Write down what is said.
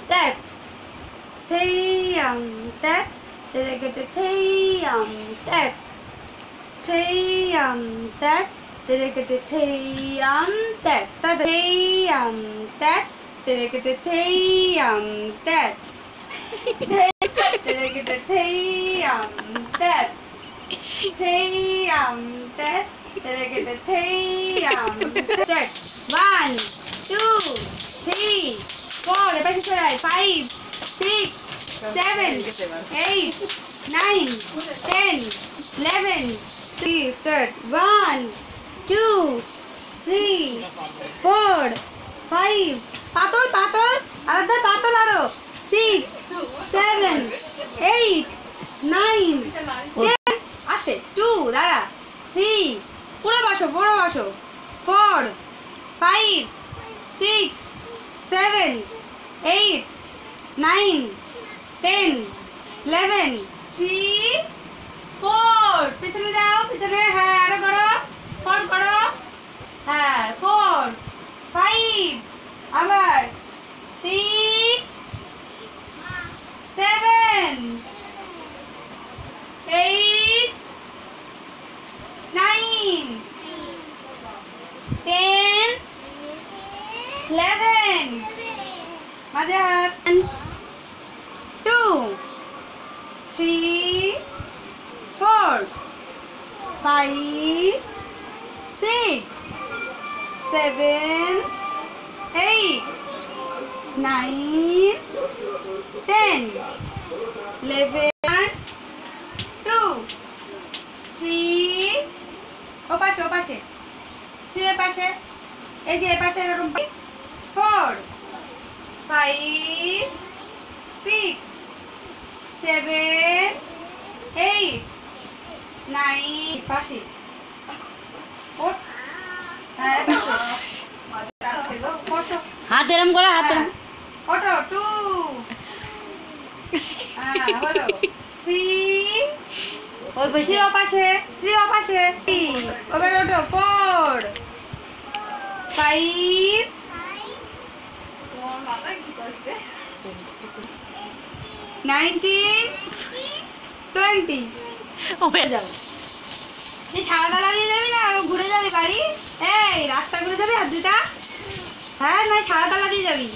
tet. Tet. Tet. Tet. Tet. Tet. One, two, three, four, 5, 6, 7, 8, 9, 10, 11. Start. 1, 2, 3, 4, 5. Patul. Aradha patul aro. 6, 7, 8, 9, 10. Ashe. 2. Dara. 3. Puro basho. 4, 5, 6, 7, 8, 9, 10, 11. 3, 4. পিছনে যাও, পিছনে। হ্যাঁ, আরো করো। 4 করো। হ্যাঁ, 4, 5, আবার 6, 7, 8, 9, 10, 11. মাঝে হাত। 2, 3, 4, 5, 6, 7, 8, 9, 10, 11. 2, 3. ওপাশে 3 এর পাশে। এই যে এর পাশে এরকম। 4, 5, 6, 7, 8, 9. পাশে। হাত এরম করো, হাত এরম। ওটো 2, হলো 3, ওই পাশে। 3 ওপাশে। ওবার ওটো 4, 5, 19, 20. ওপরে যাও। তুই ছাড়া দিয়ে যাবি না ঘুরে যাবি বাড়ি? এই রাস্তা ঘুরে যাবি আর দুটা? হ্যাঁ, না ছাড়া দিয়ে যাবি?